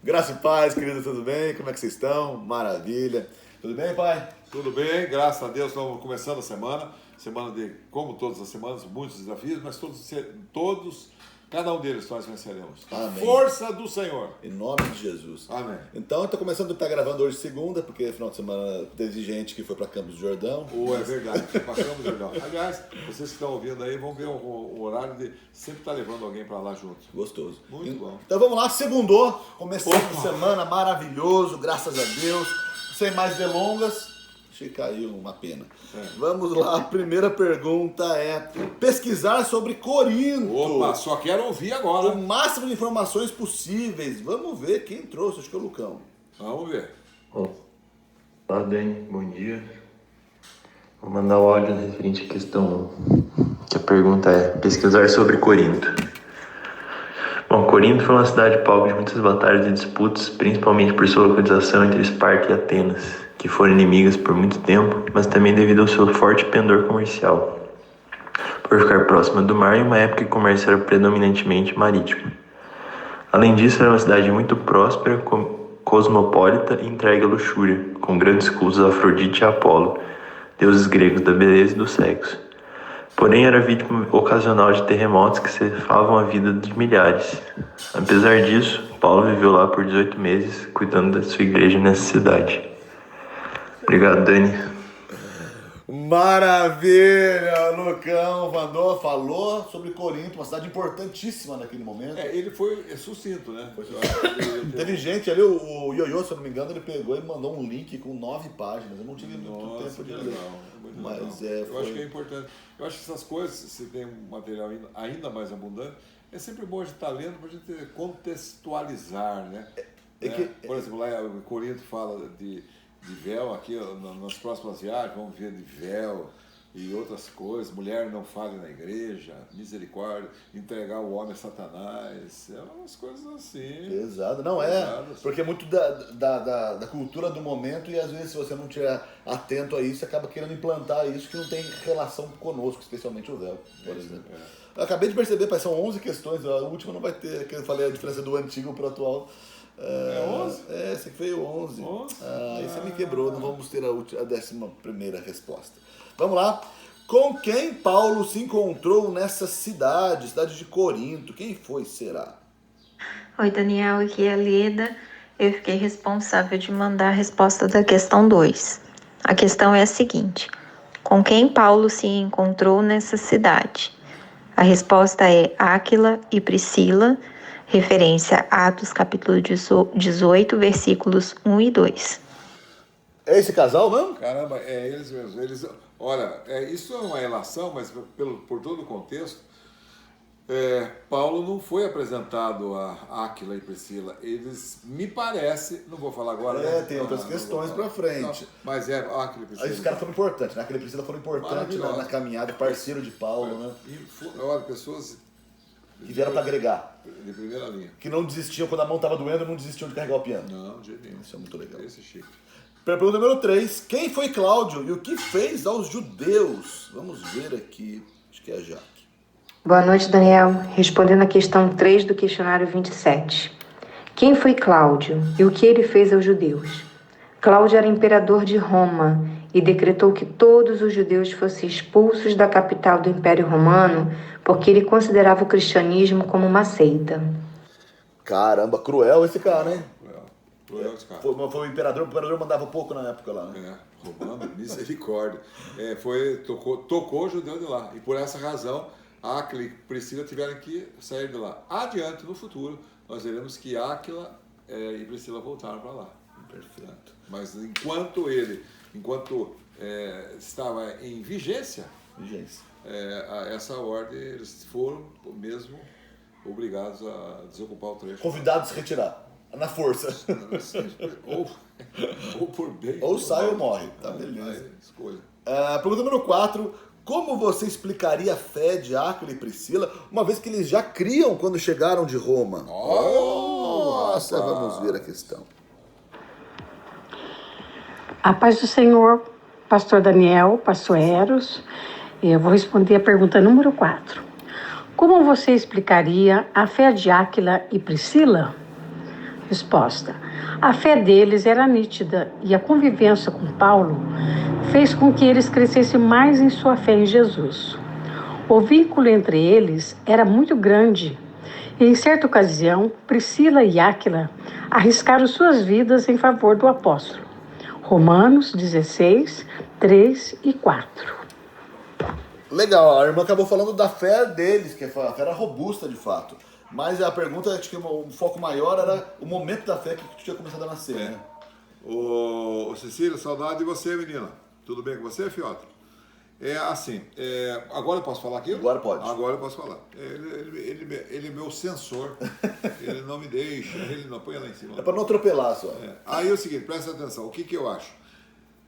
Graça e paz, querido, tudo bem? Como é que vocês estão? Maravilha. Tudo bem, pai? Tudo bem, graças a Deus, estamos começando a semana de, como todas as semanas, muitos desafios, mas todos cada um deles nós venceremos. Amém. Força do Senhor. Em nome de Jesus. Amém. Então, eu estou começando a estar gravando hoje segunda, porque final de semana teve gente que foi para Campos do Jordão. É verdade, para Campos do Jordão. Aliás, vocês que estão ouvindo aí vão ver o horário de sempre estar levando alguém para lá junto. Gostoso. Muito bom. Então vamos lá, segundou, começando a semana, maravilhoso, graças a Deus. Sem mais delongas. Achei que caiu uma pena. Vamos lá, a primeira pergunta é pesquisar sobre Corinto. Opa, só quero ouvir agora. O máximo de informações possíveis. Vamos ver quem trouxe, acho que é o Lucão. Vamos ver. Olá, Dani, bom dia. Vou mandar o áudio referente à questão 1, que a pergunta é pesquisar sobre Corinto. Bom, Corinto foi uma cidade palco de muitas batalhas e disputas, principalmente por sua localização entre Esparta e Atenas, que foram inimigas por muito tempo, mas também devido ao seu forte pendor comercial, por ficar próxima do mar em uma época que o comércio era predominantemente marítimo. Além disso, era uma cidade muito próspera, cosmopolita e entregue à luxúria, com grandes cultos a Afrodite e Apolo, deuses gregos da beleza e do sexo. Porém, era vítima ocasional de terremotos que cefavam a vida de milhares. Apesar disso, Paulo viveu lá por 18 meses, cuidando da sua igreja nessa cidade. Obrigado, Dani. Maravilha! Lucão falou sobre Corinto, uma cidade importantíssima naquele momento. Ele foi sucinto, né? Teve gente ali, o Ioiô, se eu não me engano, ele pegou e mandou um link com 9 páginas. Eu não tive muito tempo de ler. Mas eu acho que é importante. Eu acho que essas coisas, se tem um material ainda mais abundante, é sempre bom a gente estar lendo para a gente contextualizar, né? Por exemplo, lá o Corinto fala de véu, aqui nas próximas viagens vamos ver de véu e outras coisas, mulher não fale na igreja, misericórdia, entregar o homem a Satanás, umas coisas assim. Exato, não porque é muito da cultura do momento e às vezes se você não estiver atento a isso, você acaba querendo implantar isso que não tem relação conosco, especialmente o véu, por exemplo. Eu acabei de perceber, pai, são 11 questões, a última não vai ter, que eu falei a diferença do antigo para o atual. É 11? Esse aqui foi o 11. Aí você me quebrou, não vamos ter a 11ª resposta. Vamos lá. Com quem Paulo se encontrou nessa cidade de Corinto? Quem foi, será? Oi, Daniel, aqui é a Leda. Eu fiquei responsável de mandar a resposta da questão 2. A questão é a seguinte: com quem Paulo se encontrou nessa cidade? A resposta é Áquila e Priscila, referência a Atos capítulo 18, versículos 1 e 2. É esse casal mesmo? Caramba, é eles mesmos. Olha, isso é uma relação, mas por todo o contexto, Paulo não foi apresentado a Áquila e Priscila. Eles, me parece, não vou falar agora. Tem outras questões pra frente. Não, mas Áquila e Priscila. Aí os caras foram importantes, né? Áquila e Priscila foram importantes na caminhada, parceiro de Paulo, né? Olha, pessoas que vieram para agregar. De primeira linha. Que não desistiam, quando a mão estava doendo, não desistiam de carregar o piano. Não, de jeito nenhum. Isso é muito legal. Esse é chique. Pergunta número 3. Quem foi Cláudio e o que fez aos judeus? Vamos ver aqui. Acho que é a Jaque. Boa noite, Daniel. Respondendo a questão 3 do questionário 27. Quem foi Cláudio e o que ele fez aos judeus? Cláudio era imperador de Roma e decretou que todos os judeus fossem expulsos da capital do Império Romano porque ele considerava o cristianismo como uma seita. Caramba, cruel esse cara, hein? Cruel esse cara. Foi o imperador mandava pouco na época lá, né? Romano, misericórdia. Tocou o judeu de lá. E por essa razão, Áquila e Priscila tiveram que sair de lá. Adiante, no futuro, nós veremos que Áquila e Priscila voltaram para lá. Perfeito. Mas enquanto estava em vigência, essa ordem, eles foram mesmo obrigados a desocupar o trecho. Convidados a se retirar, na força. Ou por bem. Ou sai ou morre, tá beleza. Escolha. Pergunta número 4. Como você explicaria a fé de Áquila e Priscila, uma vez que eles já criam quando chegaram de Roma? Nossa, vamos ver a questão. A paz do Senhor, pastor Daniel, pastor Eros. Eu vou responder a pergunta número 4. Como você explicaria a fé de Áquila e Priscila? Resposta: a fé deles era nítida e a convivência com Paulo fez com que eles crescessem mais em sua fé em Jesus. O vínculo entre eles era muito grande e, em certa ocasião, Priscila e Áquila arriscaram suas vidas em favor do apóstolo. Romanos 16, 3 e 4. Legal, a irmã acabou falando da fé deles, que a fé era robusta de fato. Mas a pergunta, acho que o foco maior era o momento da fé que tinha começado a nascer, né? Ô Cecília, saudade de você, menina. Tudo bem com você, Fiota? É assim, agora eu posso falar aqui? Agora pode. Agora eu posso falar. Ele é meu censor, ele não me deixa, ele não põe lá em cima. É para não atropelar só. Aí é o seguinte, presta atenção, o que eu acho?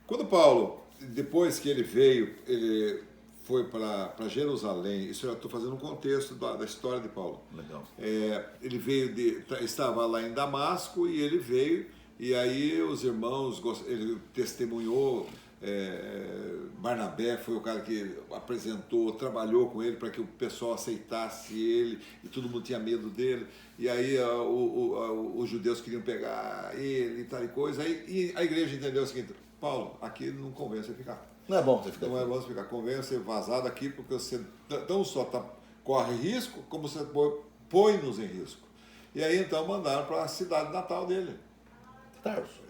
Quando Paulo, depois que ele veio, ele foi para Jerusalém, isso eu estou fazendo um contexto da história de Paulo. Legal. Ele veio, estava lá em Damasco e ele veio, e aí os irmãos, ele testemunhou, Barnabé foi o cara que apresentou, trabalhou com ele para que o pessoal aceitasse ele, e todo mundo tinha medo dele, e aí os judeus queriam pegar ele e tal e coisa, e a igreja entendeu o seguinte: Paulo, aqui não convém você ficar. Não é bom você ficar. Não é bom você ficar. Convém você vazar daqui, porque você não só corre risco, como você põe-nos em risco. E aí então mandaram para a cidade natal dele,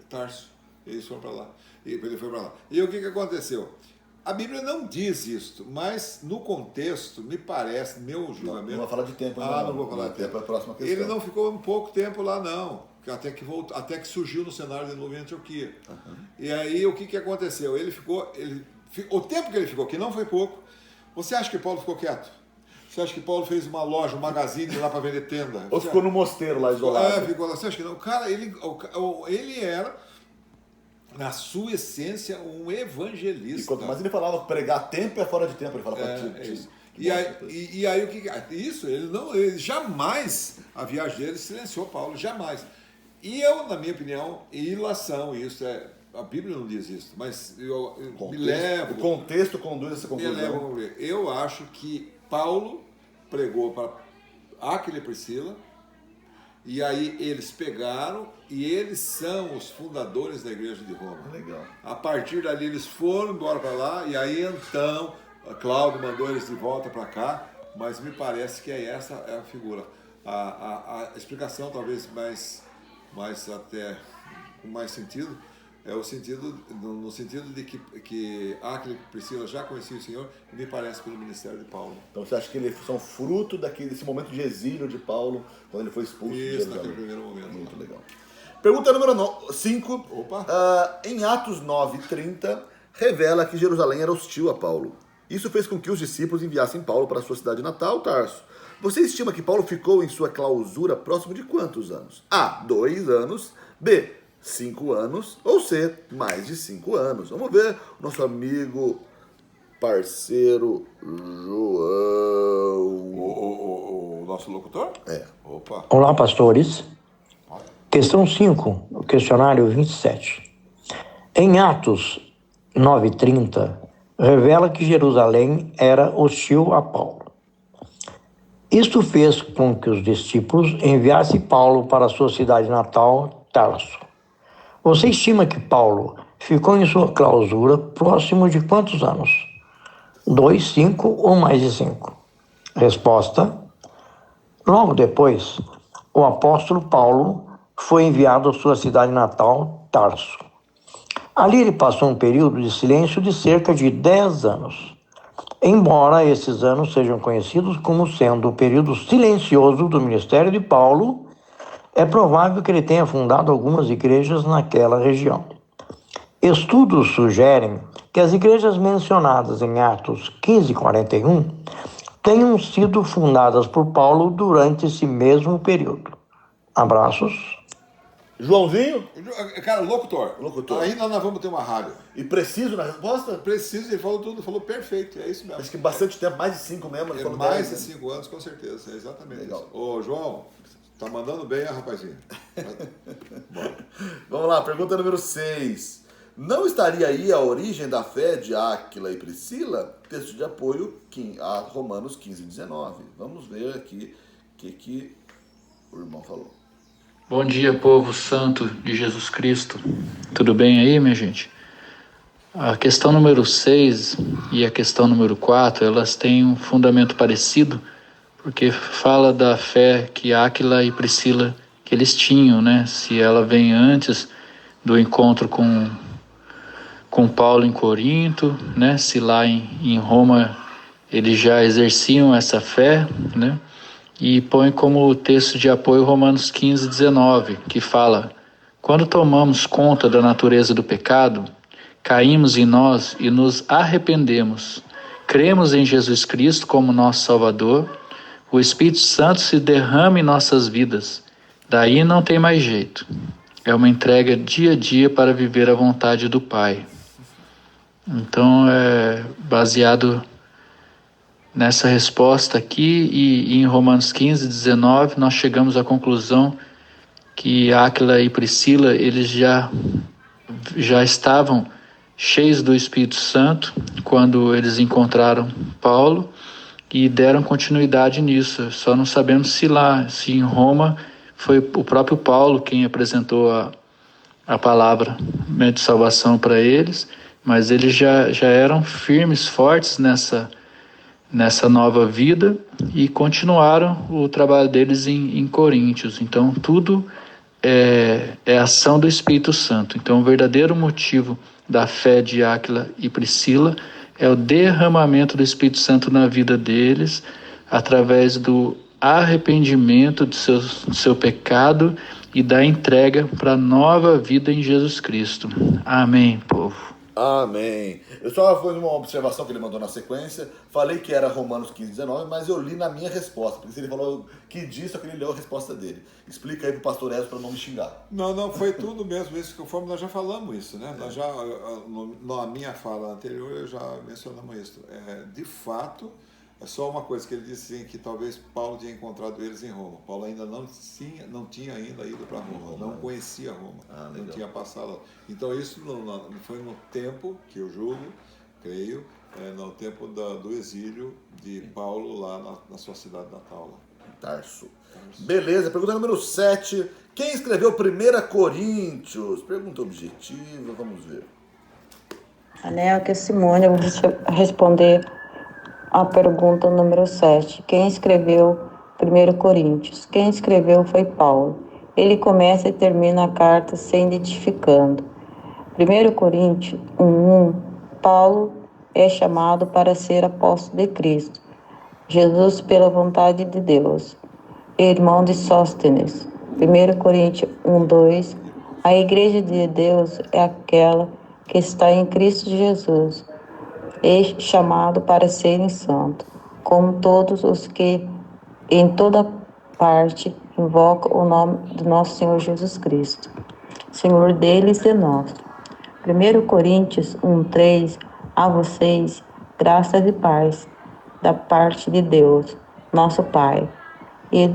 Tarso. Eles foram para lá. Ele foi para lá. E o que aconteceu? A Bíblia não diz isso, mas no contexto, me parece, meu julgamento... Não vai falar de tempo, não vou falar de tempo. Para a próxima questão. Ele não ficou um pouco tempo lá, não. Até que surgiu no cenário de novo em Antioquia. Uhum. E aí, o que aconteceu? O tempo que ele ficou, que não foi pouco, você acha que Paulo ficou quieto? Você acha que Paulo fez uma loja, um magazine lá para vender tenda? Ou ficou no mosteiro lá isolado? Ficou lá. Você acha que não? O cara, ele era, na sua essência, um evangelista. E quanto mais ele falava pregar tempo é fora de tempo, ele falava isso. E aí o que isso? Ele jamais, a viagem dele silenciou Paulo, jamais. E eu, na minha opinião, ilação, isso a Bíblia não diz isso, mas eu me levo... O contexto conduz essa conclusão. Eu acho que Paulo pregou para Áquila e Priscila, e aí eles pegaram, e eles são os fundadores da igreja de Roma. Legal. A partir dali eles foram embora para lá, e aí então Cláudio mandou eles de volta para cá, mas me parece que essa é a figura. A explicação talvez mais até com mais sentido, no sentido de que Áquila e Priscila já conheciam o Senhor, e me parece pelo ministério de Paulo. Então você acha que eles são fruto desse momento de exílio de Paulo, quando ele foi expulso de Jerusalém? Naquele primeiro momento. Muito legal. Pergunta número 5. Em Atos 9:30, revela que Jerusalém era hostil a Paulo. Isso fez com que os discípulos enviassem Paulo para a sua cidade natal, Tarso. Você estima que Paulo ficou em sua clausura próximo de quantos anos? A, 2 anos. B, 5 anos. Ou C, mais de 5 anos. Vamos ver o nosso amigo, parceiro João. O nosso locutor? Opa. Olá, pastores. Questão 5, o questionário 27. Em Atos 9:30, revela que Jerusalém era hostil a Paulo. Isto fez com que os discípulos enviassem Paulo para a sua cidade natal, Tarso. Você estima que Paulo ficou em sua clausura próximo de quantos anos? 2, 5 ou mais de 5? Resposta: logo depois, o apóstolo Paulo foi enviado à sua cidade natal, Tarso. Ali ele passou um período de silêncio de cerca de 10 anos. Embora esses anos sejam conhecidos como sendo o período silencioso do ministério de Paulo, é provável que ele tenha fundado algumas igrejas naquela região. Estudos sugerem que as igrejas mencionadas em Atos 15:41 tenham sido fundadas por Paulo durante esse mesmo período. Abraços. Joãozinho? Cara, locutor. Aí nós vamos ter uma rádio. E preciso na resposta? Preciso, ele falou tudo, falou perfeito, é isso mesmo. Acho que bastante tempo, mais de 5 mesmo. Ele falou mais de 5 anos, com certeza, é exatamente legal. Isso. Ô, João, tá mandando bem, rapazinho. Vamos lá, pergunta número 6. Não estaria aí a origem da fé de Áquila e Priscila? Texto de apoio a Romanos 15:19. Vamos ver aqui o que o irmão falou. Bom dia, povo santo de Jesus Cristo. Tudo bem aí, minha gente? A questão número 6 e a questão número 4, elas têm um fundamento parecido, porque fala da fé que Áquila e Priscila, que eles tinham, né? Se ela vem antes do encontro com Paulo em Corinto, né? Se lá em Roma eles já exerciam essa fé, né? E põe como texto de apoio Romanos 15:19, que fala: quando tomamos conta da natureza do pecado, caímos em nós e nos arrependemos. Cremos em Jesus Cristo como nosso Salvador, o Espírito Santo se derrama em nossas vidas. Daí não tem mais jeito. É uma entrega dia a dia para viver a vontade do Pai. Então, é baseado nessa resposta aqui e em Romanos 15:19, nós chegamos à conclusão que Áquila e Priscila, eles já estavam cheios do Espírito Santo quando eles encontraram Paulo e deram continuidade nisso. Só não sabemos se em Roma foi o próprio Paulo quem apresentou a palavra, né, de salvação para eles, mas eles já eram firmes, fortes nessa nova vida e continuaram o trabalho deles em Coríntios. Então, tudo é ação do Espírito Santo. Então, o verdadeiro motivo da fé de Áquila e Priscila é o derramamento do Espírito Santo na vida deles, através do arrependimento do seu pecado e da entrega para a nova vida em Jesus Cristo. Amém, povo. Amém. Eu só fiz uma observação que ele mandou na sequência. Falei que era Romanos 15:19, mas eu li na minha resposta. Porque se ele falou que disse, só que ele leu a resposta dele. Explica aí pro pastor Ezio para não me xingar. Não, foi tudo mesmo isso, conforme nós já falamos isso, né? Nós já, na minha fala anterior, eu já mencionamos isso. De fato, é só uma coisa que ele disse assim, que talvez Paulo tinha encontrado eles em Roma. Paulo ainda não tinha ainda ido para Roma, não conhecia Roma, não tinha passado. Então isso foi no tempo que eu julgo, creio, no tempo do exílio de Paulo lá na sua cidade natal. Tarso. Beleza, pergunta número 7. Quem escreveu 1 Coríntios? Pergunta objetiva, vamos ver. Anel, que é Simone, eu vou responder a pergunta número 7. Quem escreveu 1 Coríntios? Quem escreveu foi Paulo. Ele começa e termina a carta se identificando. 1 Coríntios 1:1, Paulo é chamado para ser apóstolo de Cristo, Jesus pela vontade de Deus, irmão de Sóstenes. 1 Coríntios 1:2, a igreja de Deus é aquela que está em Cristo Jesus, e chamado para serem santos, como todos os que em toda parte invocam o nome do nosso Senhor Jesus Cristo, Senhor deles e nosso. 1 Coríntios 1:3, a vocês, graças e paz, da parte de Deus, nosso Pai, e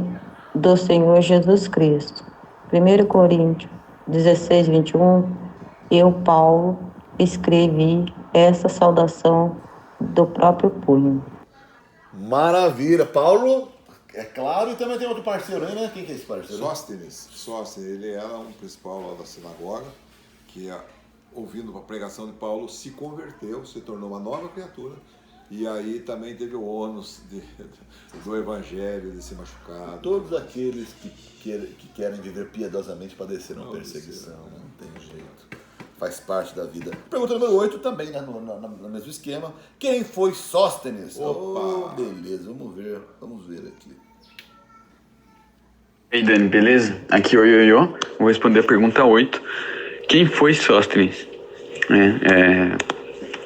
do Senhor Jesus Cristo. 1 Coríntios 16:21, eu, Paulo, escrevi essa saudação do próprio punho. Maravilha. Paulo, é claro, e também tem outro parceiro aí, né? Quem que é esse parceiro? Sóstenes, ele era um principal lá da sinagoga, que ouvindo a pregação de Paulo se converteu, se tornou uma nova criatura, e aí também teve o ônus do evangelho, de ser machucado. Todos aqueles que querem viver piedosamente padecerão perseguição, não tem jeito. Faz parte da vida. Pergunta número 8 também, né, no mesmo esquema. Quem foi Sóstenes? Opa! Beleza, vamos ver aqui. E aí, Dani, beleza? Aqui, oi. Vou responder a pergunta 8. Quem foi Sóstenes?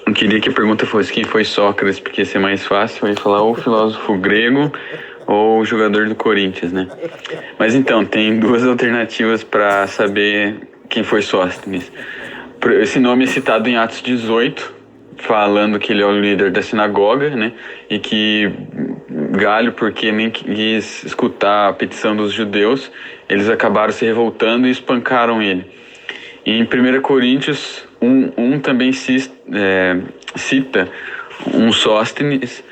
Não queria que a pergunta fosse quem foi Sócrates, porque ia ser mais fácil. Eu ia falar ou filósofo grego ou jogador do Corinthians, né? Mas então, tem duas alternativas para saber quem foi Sóstenes. Esse nome é citado em Atos 18, falando que ele é o líder da sinagoga, né? E que Galho, porque nem quis escutar a petição dos judeus, eles acabaram se revoltando e espancaram ele. E em 1 Coríntios 1 também cita um Sóstenes,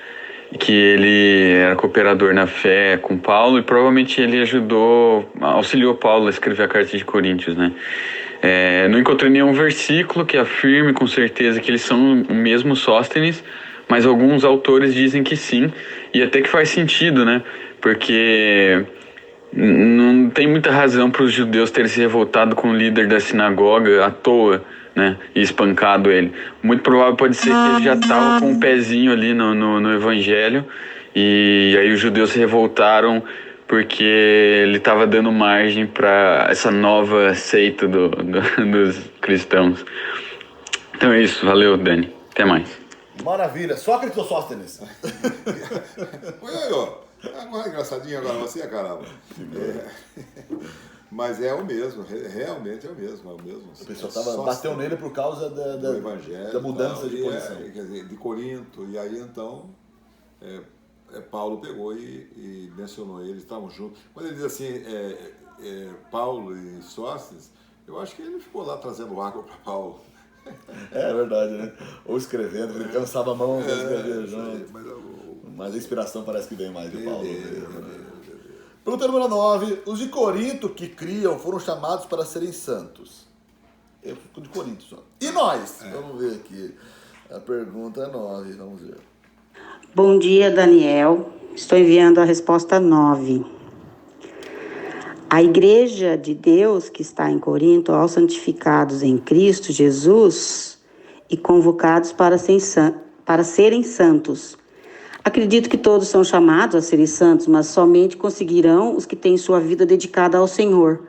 que ele era cooperador na fé com Paulo e provavelmente ele auxiliou Paulo a escrever a carta de Coríntios, né? Não encontrei nenhum versículo que afirme com certeza que eles são o mesmo Sóstenes, mas alguns autores dizem que sim, e até que faz sentido, né? Porque não tem muita razão para os judeus terem se revoltado com o líder da sinagoga à toa, né? E espancado ele. Muito provável pode ser que ele já estava com um pezinho ali no evangelho, e aí os judeus se revoltaram porque ele estava dando margem para essa nova seita dos cristãos. Então é isso, valeu, Dani. Até mais. Maravilha. Sócrates ou Sóstenes? Agora engraçadinho, agora você, caramba. Mas é o mesmo, realmente é o mesmo. O pessoal bateu nele por causa do evangelho, da mudança de posição. Quer dizer, de Corinto, e aí então Paulo pegou e mencionou eles, estavam juntos. Quando ele diz assim, Paulo e Sóstenes, eu acho que ele ficou lá trazendo água para Paulo. É verdade, né? Ou escrevendo, ele cansava a mão para escrever junto. Mas a inspiração parece que vem mais de Paulo. Pergunta número 9. Os de Corinto que criam foram chamados para serem santos. Eu fico de Corinto só. E nós? Vamos ver aqui. A pergunta 9, vamos ver. Bom dia, Daniel. Estou enviando a resposta 9. A igreja de Deus que está em Corinto, aos santificados em Cristo Jesus e convocados para serem santos. Acredito que todos são chamados a serem santos, mas somente conseguirão os que têm sua vida dedicada ao Senhor.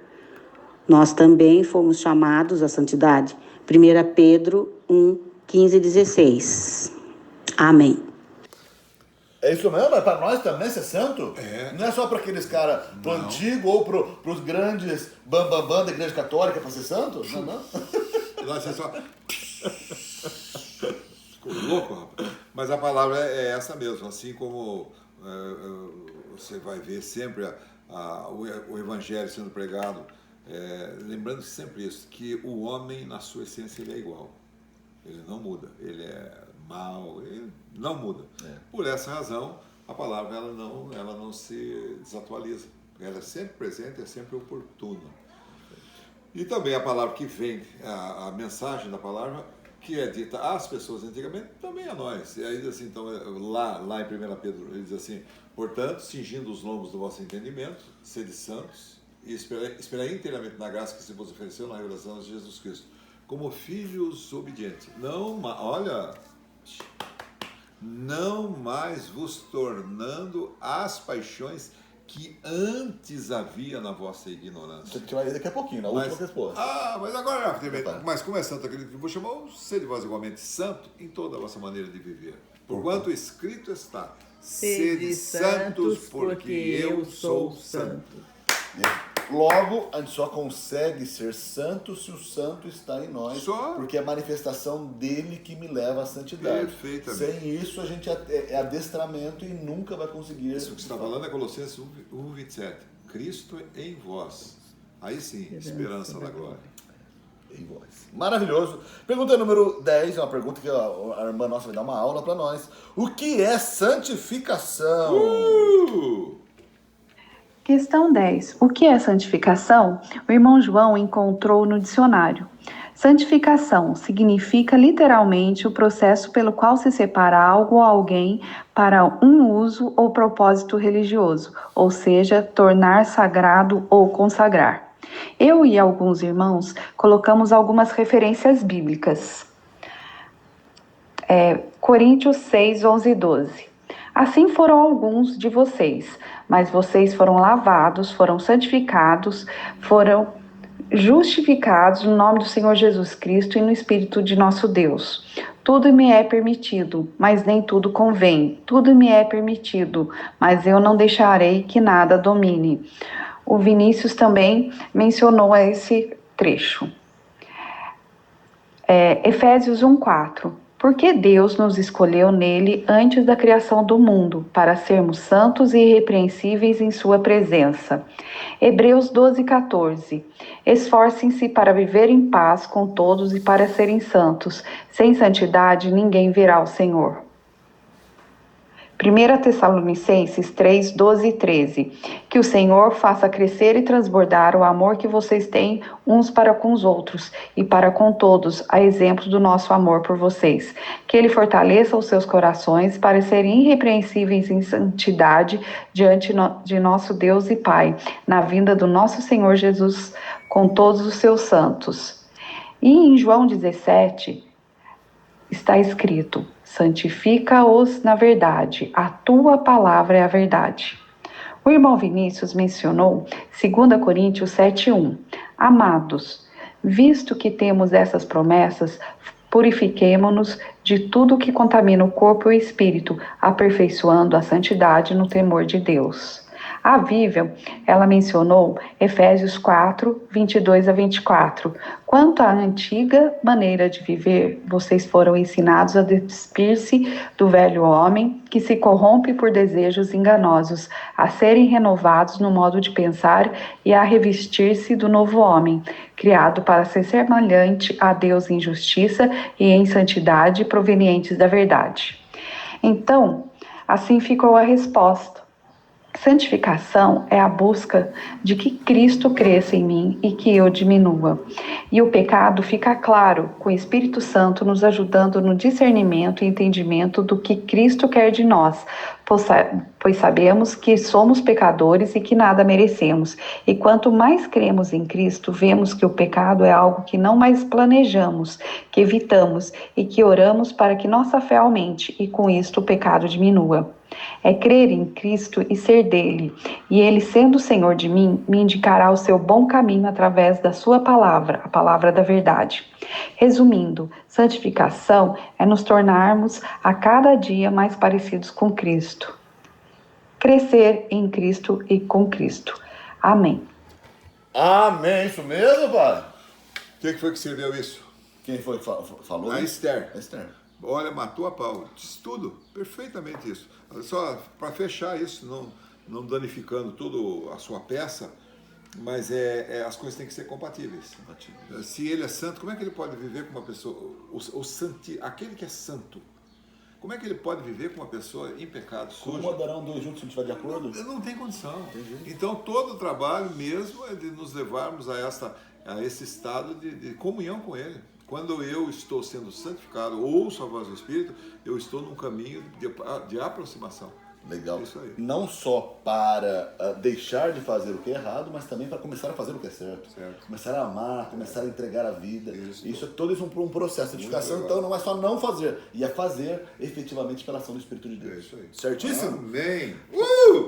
Nós também fomos chamados à santidade. 1 Pedro 1, 15 e 16. Amém. É isso mesmo? É para nós também ser santo? Não é só para aqueles caras pro antigo ou pros grandes bambambam da igreja católica para ser santo? Não. Nós é só... Ficou louco, rapaz. Mas a palavra é essa mesmo, assim como você vai ver sempre o evangelho sendo pregado, lembrando sempre isso, que o homem na sua essência ele é igual, ele não muda, ele é mau, ele não muda. Por essa razão a palavra ela não se desatualiza, ela é sempre presente, é sempre oportuna. E também a palavra que vem, a mensagem da palavra que é dita às pessoas antigamente, também a nós. E aí diz assim, então, lá em 1 Pedro, ele diz assim, portanto, cingindo os lombos do vosso entendimento, sede santos, e esperai inteiramente na graça que se vos ofereceu na revelação de Jesus Cristo, como filhos obedientes. Não mais vos tornando as paixões que antes havia na vossa ignorância. Você vai ver daqui a pouquinho, na última resposta. Mas agora, mas como é santo aquele que vos chamou, sede vós igualmente santo em toda a vossa maneira de viver. Porquanto escrito está, sede santos porque eu sou santo. Logo, a gente só consegue ser santo se o santo está em nós, porque é a manifestação dele que me leva à santidade. Perfeitamente. Sem isso, a gente é adestramento e nunca vai conseguir. Isso que você está falando é Colossenses 1:27. Cristo em vós. Aí sim, esperança da glória. Em vós. Maravilhoso. Pergunta número 10, é uma pergunta que a irmã nossa vai dar uma aula para nós. O que é santificação? Questão 10. O que é santificação? O irmão João encontrou no dicionário. Santificação significa literalmente o processo pelo qual se separa algo ou alguém para um uso ou propósito religioso, ou seja, tornar sagrado ou consagrar. Eu e alguns irmãos colocamos algumas referências bíblicas. Coríntios 6, 11 e 12. Assim foram alguns de vocês, mas vocês foram lavados, foram santificados, foram justificados no nome do Senhor Jesus Cristo e no Espírito de nosso Deus. Tudo me é permitido, mas nem tudo convém. Tudo me é permitido, mas eu não deixarei que nada domine. O Vinícius também mencionou esse trecho. Efésios 1:4. Porque Deus nos escolheu nele antes da criação do mundo, para sermos santos e irrepreensíveis em sua presença. Hebreus 12:14. Esforcem-se para viver em paz com todos e para serem santos. Sem santidade ninguém verá o Senhor. 1 Tessalonicenses 3, 12 e 13. Que o Senhor faça crescer e transbordar o amor que vocês têm uns para com os outros e para com todos, a exemplo do nosso amor por vocês. Que Ele fortaleça os seus corações para serem irrepreensíveis em santidade diante de nosso Deus e Pai, na vinda do nosso Senhor Jesus com todos os seus santos. E em João 17 está escrito: santifica-os na verdade, a tua palavra é a verdade. O irmão Vinícius mencionou 2 Coríntios 7:1. Amados, visto que temos essas promessas, purifiquemo-nos de tudo que contamina o corpo e o espírito, aperfeiçoando a santidade no temor de Deus. A Vível, ela mencionou Efésios 4, 22 a 24. Quanto à antiga maneira de viver, vocês foram ensinados a despir-se do velho homem, que se corrompe por desejos enganosos, a serem renovados no modo de pensar e a revestir-se do novo homem, criado para ser semelhante a Deus em justiça e em santidade provenientes da verdade. Então, assim ficou a resposta. Santificação é a busca de que Cristo cresça em mim e que eu diminua. E o pecado fica claro, com o Espírito Santo nos ajudando no discernimento e entendimento do que Cristo quer de nós, pois sabemos que somos pecadores e que nada merecemos. E quanto mais cremos em Cristo, vemos que o pecado é algo que não mais planejamos, que evitamos e que oramos para que nossa fé aumente e com isto o pecado diminua. É crer em Cristo e ser dele, e ele, sendo o Senhor de mim, me indicará o seu bom caminho através da sua palavra, a palavra da verdade. Resumindo, santificação é nos tornarmos a cada dia mais parecidos com Cristo. Crescer em Cristo e com Cristo. Amém. Amém, isso mesmo, pai? Quem foi que escreveu isso? Quem foi que falou? A Esther. A Esther. Olha, matou a pau. Disse tudo, perfeitamente isso. Só para fechar isso, não danificando toda a sua peça, mas as coisas têm que ser compatíveis. Se ele é santo, como é que ele pode viver com uma pessoa, aquele que é santo, como é que ele pode viver com uma pessoa em pecado, sujo? Como andarão dois juntos se não estiver de acordo? Não tem condição. Então todo o trabalho mesmo é de nos levarmos a esse estado de comunhão com ele. Quando eu estou sendo santificado, ouço a voz do Espírito, eu estou num caminho de aproximação. Legal. Isso aí. Não só para deixar de fazer o que é errado, mas também para começar a fazer o que é certo. Começar a amar, começar a entregar a vida. Isso é todo isso um processo. A santificação, então, não é só não fazer, e é fazer efetivamente pela ação do Espírito de Deus. É isso aí. Certíssimo? Amém.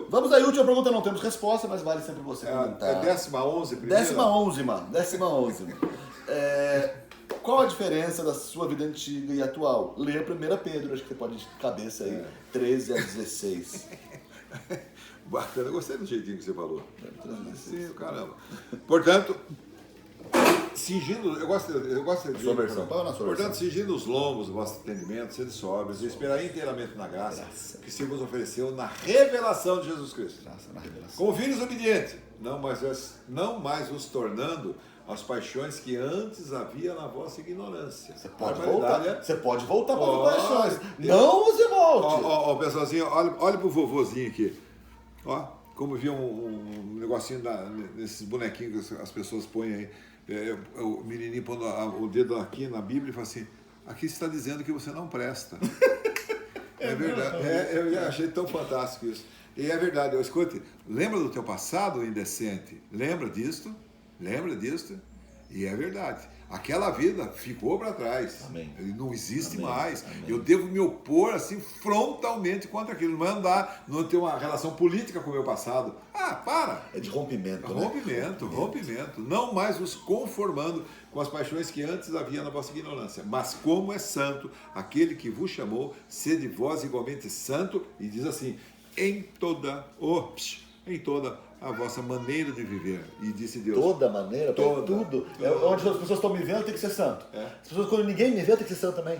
Vamos aí, última pergunta, não temos resposta, mas vale sempre você comentar. É 10ª primeira? 10ª, mano. 10ª. Qual a diferença da sua vida antiga e atual? Leia 1 Pedro, acho que você pode de cabeça aí, 13 a 16. Bacana, eu gostei do jeitinho que você falou. Sim, caramba. Portanto, cingindo, eu gosto de sua versão. Portanto, cingindo os lombos do vosso entendimento, sede sóbrios, e esperar inteiramente na graça que se vos ofereceu na revelação de Jesus Cristo. Como filhos obedientes, não mais vos tornando as paixões que antes havia na vossa ignorância. Você pode voltar para as paixões. Não você volte. Ó, pessoalzinho, olha pro vovozinho aqui. Ó, como vi um negocinho nesses bonequinhos que as pessoas põem aí. O menininho pondo o dedo aqui na Bíblia e fala assim, aqui está dizendo que você não presta. É verdade. Eu achei tão fantástico isso. E é verdade. Escute, lembra do teu passado indecente? Lembra disto? E é verdade. Aquela vida ficou para trás. Amém. Não existe Amém. mais. Amém. Eu devo me opor assim frontalmente contra aquilo. Não é andar, não ter uma relação política com o meu passado. Para! É de rompimento. Rompimento. Não mais vos conformando com as paixões que antes havia na vossa ignorância. Mas como é santo aquele que vos chamou, sede vós igualmente santo. E diz assim, em toda a vossa maneira de viver. E disse Deus. Toda maneira, tudo. Onde as pessoas estão me vendo, tem que ser santo. As pessoas, quando ninguém me vê, tem que ser santo também.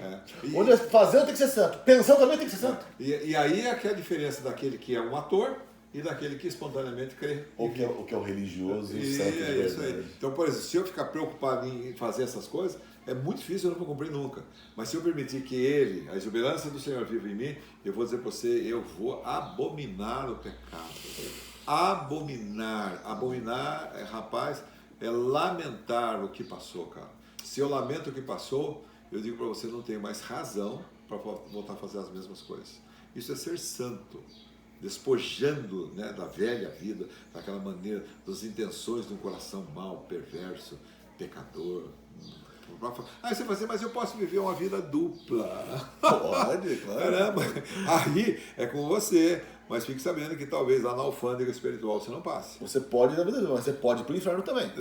Onde fazendo, tem que ser santo. Pensando também tem que ser santo. E aí é que é a diferença daquele que é um ator e daquele que espontaneamente crê. O que é o religioso e o santo de verdade. Isso aí. Então, por exemplo, se eu ficar preocupado em fazer essas coisas, é muito difícil, eu não vou cumprir nunca. Mas se eu permitir que Ele, a exuberância do Senhor viva em mim, eu vou dizer para você, eu vou abominar o pecado. Abominar, rapaz, é lamentar o que passou, cara. Se eu lamento o que passou, eu digo para você, não tenho mais razão para voltar a fazer as mesmas coisas. Isso é ser santo, despojando, né, da velha vida, daquela maneira, das intenções de um coração mau, perverso, pecador. Aí você vai dizer, mas eu posso viver uma vida dupla. Pode, claro. Caramba, aí é com você. Mas fique sabendo que talvez lá na alfândega espiritual você não passe. Você pode na vida, mas você pode ir pro inferno também.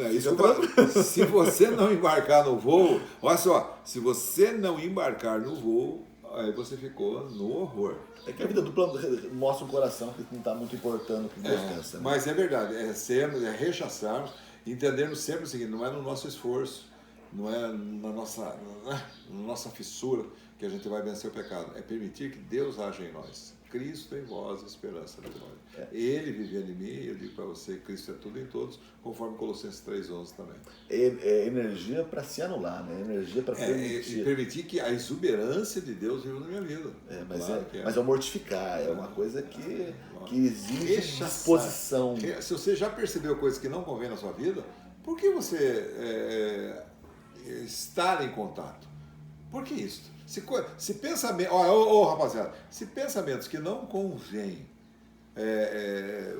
Se você não embarcar no voo, olha só, se você não embarcar no voo, aí você ficou no horror. É que a vida dupla mostra um coração que não está muito importando o que Deus pensa. Né? Mas é verdade, é rechaçarmos, entendermos sempre o seguinte, não é no nosso esforço, não é na nossa fissura que a gente vai vencer o pecado, é permitir que Deus haja em nós. Cristo em vós, esperança da glória. Ele vivendo em mim, eu digo para você, Cristo é tudo em todos, conforme Colossenses 3,11 também. É energia para se anular, né? Energia para permitir. Permitir que a exuberância de Deus viva na minha vida. Mas é mortificar, é uma coisa que exige disposição. Se você já percebeu coisas que não convêm na sua vida, por que você estar em contato? Por que isso? Se pensamento, rapaziada, se pensamentos que não convêm,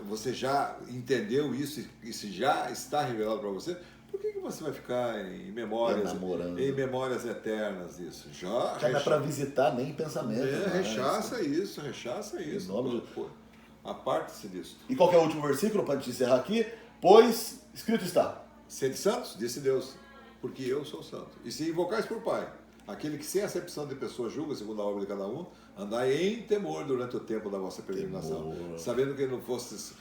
você já entendeu isso e se já está revelado para você, por que você vai ficar em memórias eternas isso? Já não é para visitar nem pensamento. Rechaça isso. Aparte-se disso. E qual que é o último versículo para te encerrar aqui? Pois escrito está: sede santos, disse Deus, porque eu sou santo. E se invocais por Pai, aquele que sem acepção de pessoa julga, segundo a obra de cada um, andai em temor durante o tempo da vossa peregrinação, sabendo que não fostes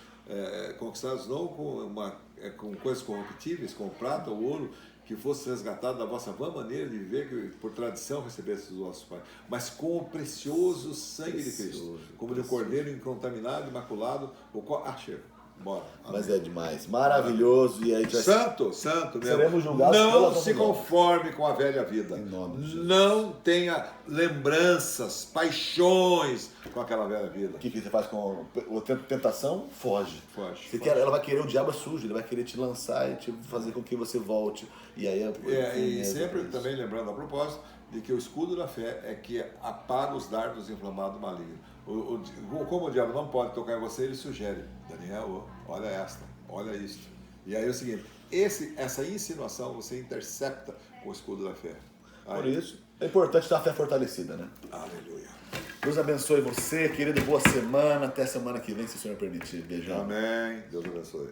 conquistados não com coisas corruptíveis, como prata ou ouro, que fosse resgatado da vossa vã maneira de viver, que por tradição recebestes dos vossos pais, mas com o precioso sangue de Cristo, como de um cordeiro incontaminado, imaculado, o qual... chega. Bora. Mas é demais. Maravilhoso. E aí santo mesmo. Seremos julgados. Não se conforme com a velha vida. Não tenha lembranças, paixões com aquela velha vida. O que você faz com o tentação? Foge. Ela vai querer, o diabo é sujo, ele vai querer te lançar e te fazer com que você volte. E aí e sempre também lembrando a propósito de que o escudo da fé é que apaga os dardos inflamados do maligno. Como o diabo não pode tocar em você, ele sugere: Daniel, olha isto. E aí é o seguinte, essa insinuação você intercepta com o escudo da fé. Por isso, é importante ter a fé fortalecida, né? Aleluia. Deus abençoe você, querido, boa semana, até semana que vem, se o Senhor permitir. Beijão. Amém. Deus abençoe.